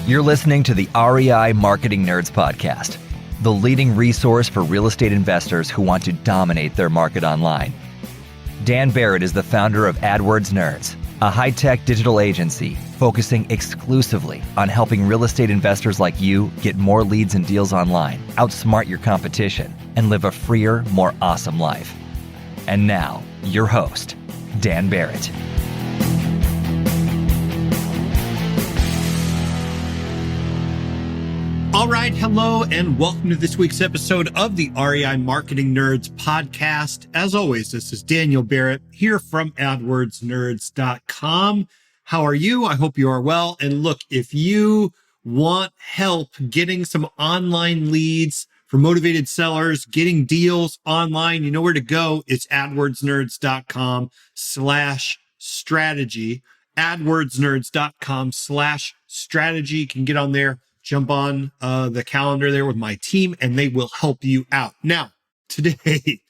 You're listening to the REI Marketing Nerds Podcast, the leading resource for real estate investors who want to dominate their market online. Dan Barrett is the founder of AdWords Nerds, a high-tech digital agency focusing exclusively on helping real estate investors like you get more leads and deals online, outsmart your competition, and live a freer, more awesome life. And now, your host, Dan Barrett. All right, hello, and welcome to this week's episode of the REI Marketing Nerds podcast. As always, this is Daniel Barrett here from AdWordsNerds.com. How are you? I hope you are well. And look, if you want help getting some online leads for motivated sellers, getting deals online, you know where to go. It's AdWordsNerds.com/strategy. AdWordsNerds.com/strategy. You can get on there. Jump on the calendar there with my team and they will help you out. Now, today,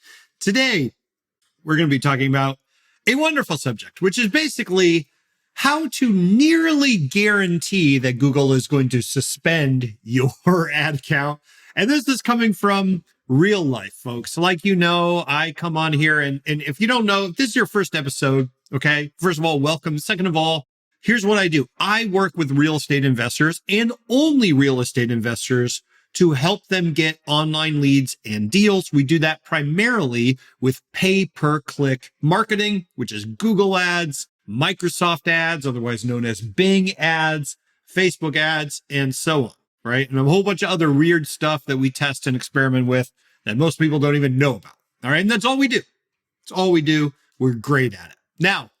we're going to be talking about a wonderful subject, which is basically how to nearly guarantee that Google is going to suspend your ad account. And this is coming from real life, folks. Like, you know, I come on here and if you don't know, if this is your first episode, okay, first of all, welcome. Second of all, here's what I do. I work with real estate investors and only real estate investors to help them get online leads and deals. We do that primarily with pay-per-click marketing, which is Google ads, Microsoft ads, otherwise known as Bing ads, Facebook ads, and so on, right? And a whole bunch of other weird stuff that we test and experiment with that most people don't even know about, all right? And that's all we do. It's all we do. We're great at it. Now,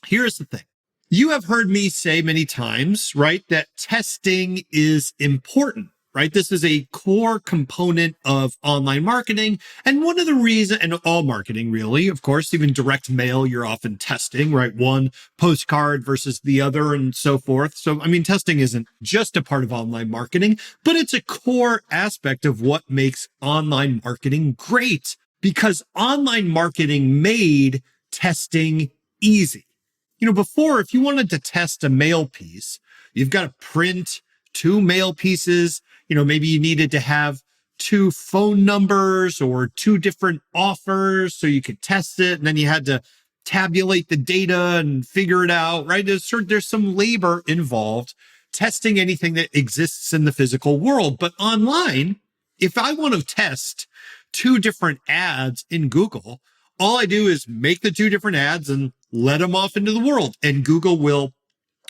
here's the thing. You have heard me say many times, right, that testing is important, right? This is a core component of online marketing. And one of the reasons, and all marketing really, of course, even direct mail, you're often testing, right? One postcard versus the other and so forth. So, I mean, testing isn't just a part of online marketing, but it's a core aspect of what makes online marketing great, because online marketing made testing easy. You know, before, if you wanted to test a mail piece, you've got to print 2 mail pieces. You know, maybe you needed to have 2 phone numbers or 2 different offers so you could test it. And then you had to tabulate the data and figure it out, right? There's some labor involved testing anything that exists in the physical world. But online, if I want to test 2 different ads in Google, all I do is make the 2 different ads and let them off into the world. And Google will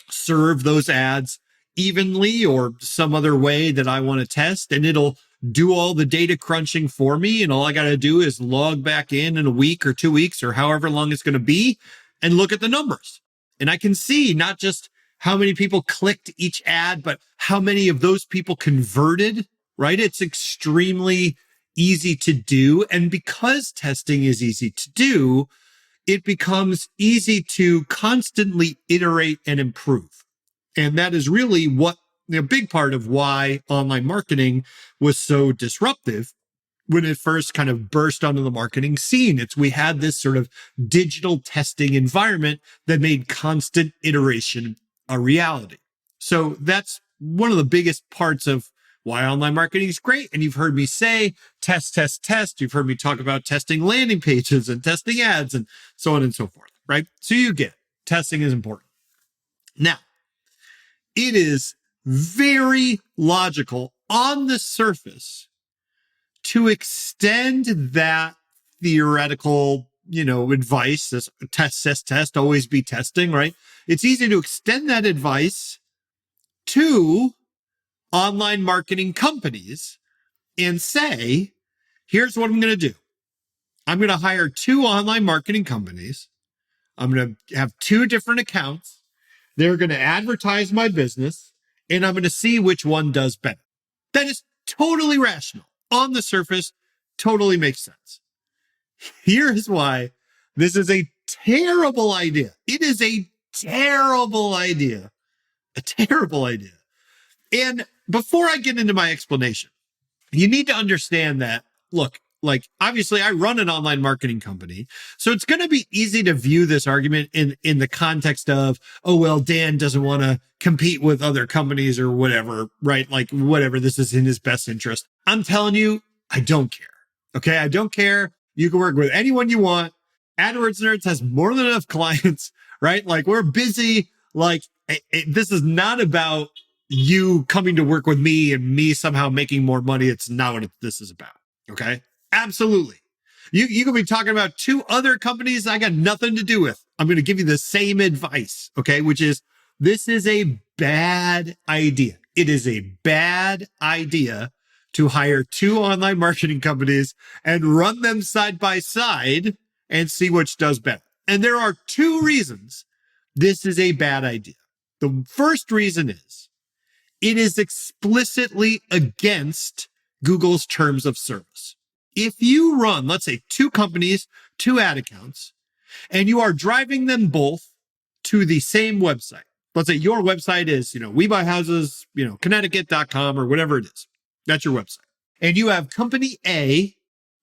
serve those ads evenly or some other way that I want to test. And it'll do all the data crunching for me. And all I got to do is log back in a week or 2 weeks or however long it's going to be and look at the numbers. And I can see not just how many people clicked each ad, but how many of those people converted, right? It's extremely easy to do. And because testing is easy to do, it becomes easy to constantly iterate and improve. And that is really what a big part of why online marketing was so disruptive when it first kind of burst onto the marketing scene. We had this sort of digital testing environment that made constant iteration a reality. So that's one of the biggest parts of why online marketing is great. And you've heard me say, test, test, test. You've heard me talk about testing landing pages and testing ads and so on and so forth, right? So you get it. Testing is important. Now, it is very logical on the surface to extend that theoretical, advice, this test, test, test, always be testing, right? It's easy to extend that advice to online marketing companies and say, here's what I'm going to do. I'm going to hire 2 online marketing companies. I'm going to have 2 different accounts. They're going to advertise my business and I'm going to see which one does better. That is totally rational. On the surface, totally makes sense. Here's why this is a terrible idea. It is a terrible idea. A terrible idea. And before I get into my explanation, you need to understand that, look, like, obviously I run an online marketing company. So it's going to be easy to view this argument in the context of, oh, well, Dan doesn't want to compete with other companies or whatever, right? Like whatever, this is in his best interest. I'm telling you, I don't care. Okay. I don't care. You can work with anyone you want. AdWords Nerds has more than enough clients, right? Like we're busy. Like this is not about you coming to work with me and me somehow making more money. It's not what this is about. Okay. Absolutely. You could be talking about two other companies I got nothing to do with. I'm going to give you the same advice. Okay. Which is, this is a bad idea. It is a bad idea to hire two online marketing companies and run them side by side and see which does better. And there are two reasons this is a bad idea. The first reason is it is explicitly against Google's terms of service. If you run, let's say, two companies, two ad accounts, and you are driving them both to the same website. Let's say your website is, We Buy Houses, Connecticut.com or whatever it is. That's your website. And you have company A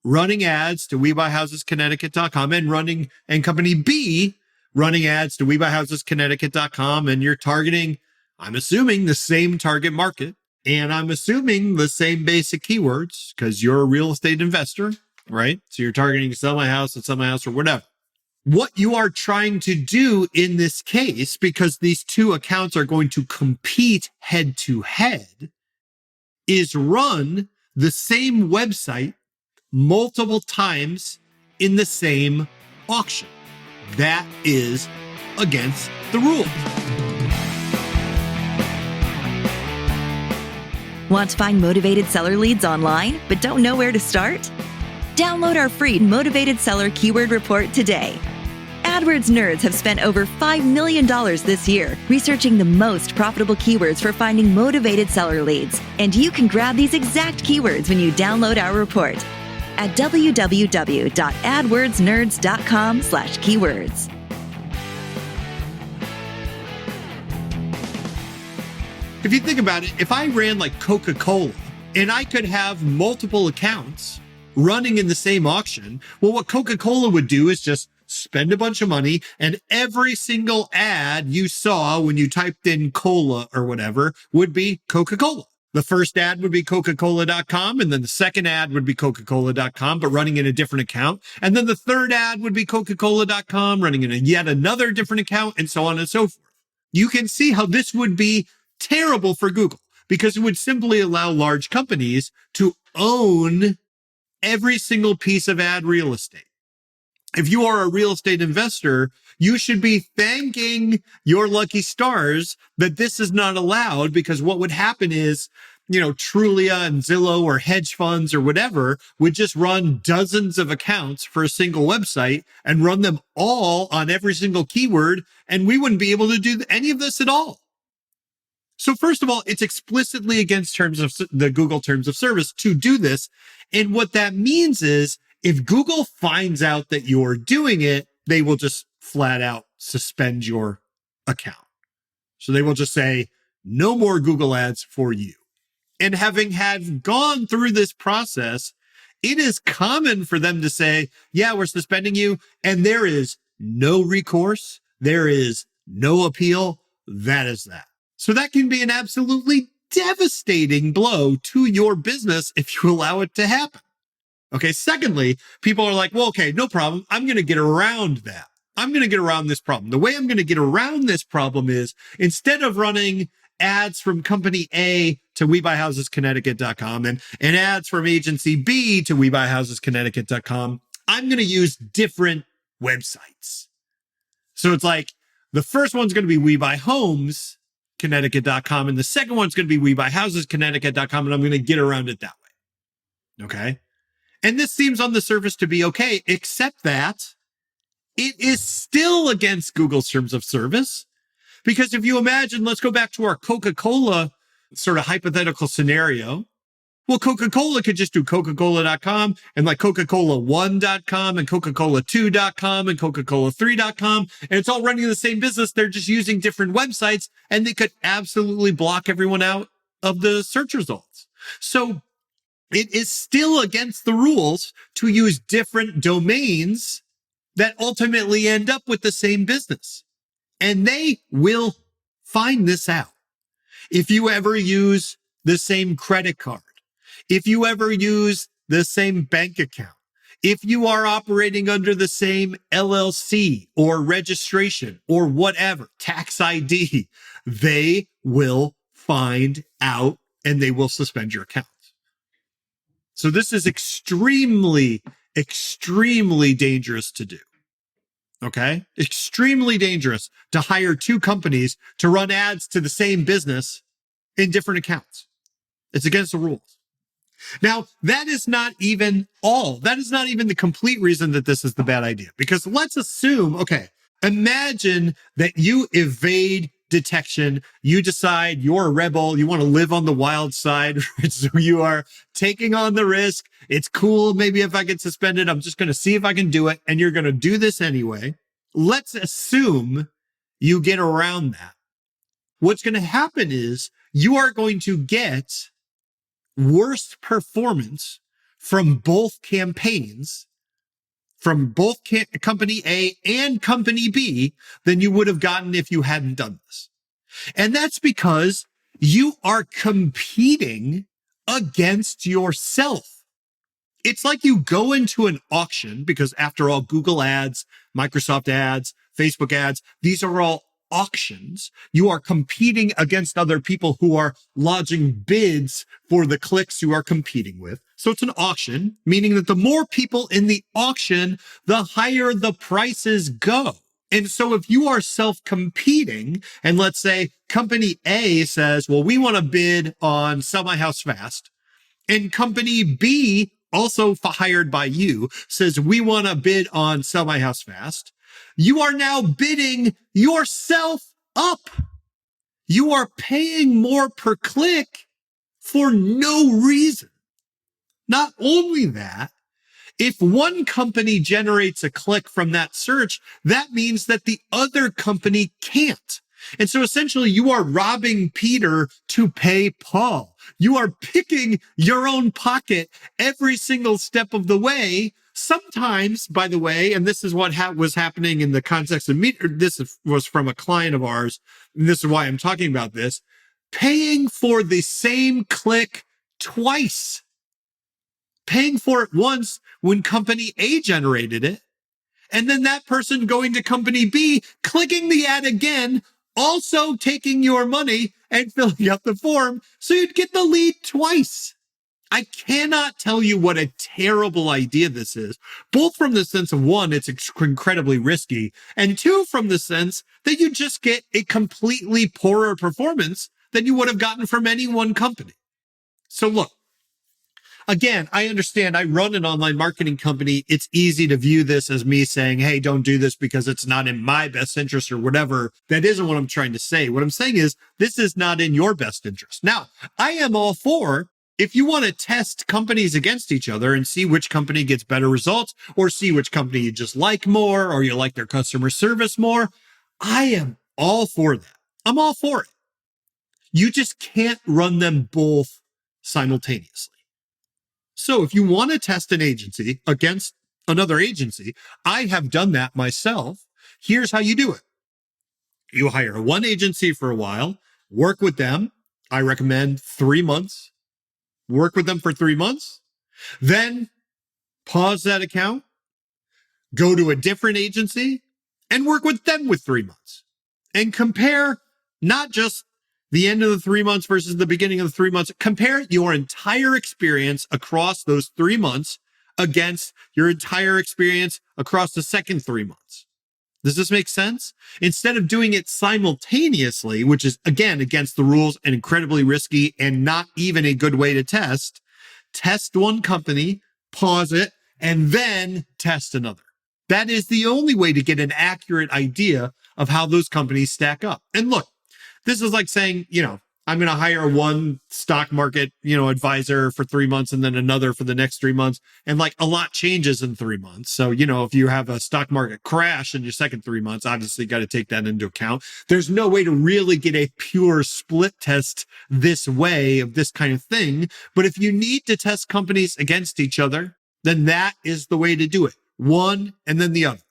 running ads to WeBuyHousesConnecticut.com and company B running ads to WeBuyHousesConnecticut.com. And you're targeting, I'm assuming, the same target market. And I'm assuming the same basic keywords because you're a real estate investor, right? So you're targeting sell my house or whatever. What you are trying to do in this case, because these two accounts are going to compete head to head, is run the same website multiple times in the same auction. That is against the rules. Want to find motivated seller leads online, but don't know where to start? Download our free Motivated Seller Keyword Report today. AdWords Nerds have spent over $5 million this year researching the most profitable keywords for finding motivated seller leads. And you can grab these exact keywords when you download our report at www.adwordsnerds.com/keywords. If you think about it, if I ran like Coca-Cola and I could have multiple accounts running in the same auction, well, what Coca-Cola would do is just spend a bunch of money, and every single ad you saw when you typed in cola or whatever would be Coca-Cola. The first ad would be Coca-Cola.com, and then the second ad would be Coca-Cola.com, but running in a different account. And then the third ad would be Coca-Cola.com, running in yet another different account, and so on and so forth. You can see how this would be terrible for Google, because it would simply allow large companies to own every single piece of ad real estate. If you are a real estate investor, you should be thanking your lucky stars that this is not allowed, because what would happen is, Trulia and Zillow or hedge funds or whatever would just run dozens of accounts for a single website and run them all on every single keyword, and we wouldn't be able to do any of this at all. So first of all, it's explicitly against the Google terms of service to do this. And what that means is, if Google finds out that you're doing it, they will just flat out suspend your account. So they will just say, no more Google ads for you. And having gone through this process, it is common for them to say, yeah, we're suspending you. And there is no recourse. There is no appeal. That is that. So that can be an absolutely devastating blow to your business if you allow it to happen. Okay. Secondly, people are like, well, okay, no problem. I'm going to get around that. I'm going to get around this problem. The way I'm going to get around this problem is, instead of running ads from company A to WeBuyHousesConnecticut.com and ads from agency B to WeBuyHousesConnecticut.com, I'm going to use different websites. So it's like, the first one's going to be WeBuyHomesConnecticut.com, and the second one's going to be WeBuyHousesConnecticut.com, and I'm going to get around it that way. Okay. And this seems on the surface to be okay, except that it is still against Google's terms of service. Because if you imagine, let's go back to our Coca-Cola sort of hypothetical scenario. Well, Coca-Cola could just do Coca-Cola.com and like Coca-Cola1.com and Coca-Cola2.com and Coca-Cola3.com. And it's all running the same business. They're just using different websites, and they could absolutely block everyone out of the search results. So it is still against the rules to use different domains that ultimately end up with the same business. And they will find this out. If you ever use the same credit card, if you ever use the same bank account, if you are operating under the same LLC or registration or whatever, tax ID, they will find out and they will suspend your account. So this is extremely, extremely dangerous to do. Okay? Extremely dangerous to hire two companies to run ads to the same business in different accounts. It's against the rules. Now, that is not even all. That is not even the complete reason that this is the bad idea. Because let's assume, okay, imagine that you evade detection. You decide you're a rebel. You want to live on the wild side. So you are taking on the risk. It's cool. Maybe if I get suspended, I'm just going to see if I can do it. And you're going to do this anyway. Let's assume you get around that. What's going to happen is you are going to get worse performance from both campaigns, from both company A and company B than you would have gotten if you hadn't done this. And that's because you are competing against yourself. It's like you go into an auction because after all, Google ads, Microsoft ads, Facebook ads, these are all auctions. You are competing against other people who are lodging bids for the clicks you are competing with. So it's an auction, meaning that the more people in the auction, the higher the prices go. And so if you are self-competing, and let's say company A says, well, we want to bid on Sell My House Fast, and company B, also hired by you, says, we want to bid on Sell My House Fast, you are now bidding yourself up. You are paying more per click for no reason. Not only that, if one company generates a click from that search, that means that the other company can't. And so essentially you are robbing Peter to pay Paul. You are picking your own pocket every single step of the way. Sometimes, by the way, and this is what was happening in the context of me, this was from a client of ours, and this is why I'm talking about this, paying for the same click twice. Paying for it once when company A generated it, and then that person going to company B, clicking the ad again, also taking your money and filling out the form, so you'd get the lead twice. I cannot tell you what a terrible idea this is, both from the sense of one, it's incredibly risky, and two, from the sense that you just get a completely poorer performance than you would have gotten from any one company. So look, again, I understand I run an online marketing company. It's easy to view this as me saying, hey, don't do this because it's not in my best interest or whatever. That isn't what I'm trying to say. What I'm saying is this is not in your best interest. Now, I am all for if you want to test companies against each other and see which company gets better results or see which company you just like more or you like their customer service more, I am all for that. I'm all for it. You just can't run them both simultaneously. So if you want to test an agency against another agency, I have done that myself. Here's how you do it. You hire one agency for a while, work with them. I recommend 3 months. Work with them for 3 months, then pause that account, go to a different agency and work with them with 3 months and compare not just the end of the 3 months versus the beginning of the 3 months. Compare your entire experience across those 3 months against your entire experience across the second 3 months. Does this make sense? Instead of doing it simultaneously, which is, again, against the rules and incredibly risky and not even a good way to test one company, pause it, and then test another. That is the only way to get an accurate idea of how those companies stack up. And look, this is like saying, I'm going to hire one stock market, advisor for 3 months and then another for the next 3 months. And like a lot changes in 3 months. So, if you have a stock market crash in your second 3 months, obviously got to take that into account. There's no way to really get a pure split test this way of this kind of thing. But if you need to test companies against each other, then that is the way to do it. One and then the other.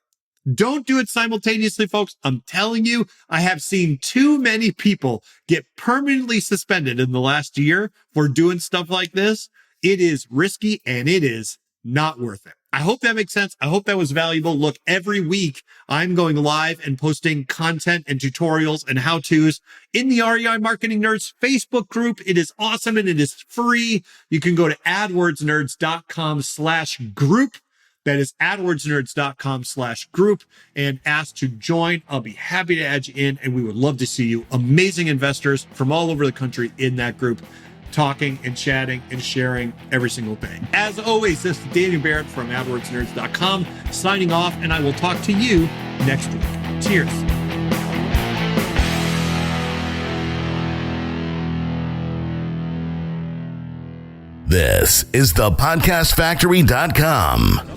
Don't do it simultaneously, folks. I'm telling you, I have seen too many people get permanently suspended in the last year for doing stuff like this. It is risky and it is not worth it. I hope that makes sense. I hope that was valuable. Look, every week I'm going live and posting content and tutorials and how-tos in the REI Marketing Nerds Facebook group. It is awesome and it is free. You can go to adwordsnerds.com/group. That is adwordsnerds.com/group and ask to join. I'll be happy to add you in and we would love to see you. Amazing investors from all over the country in that group, talking and chatting and sharing every single day. As always, this is Daniel Barrett from adwordsnerds.com signing off, and I will talk to you next week. Cheers. This is thepodcastfactory.com.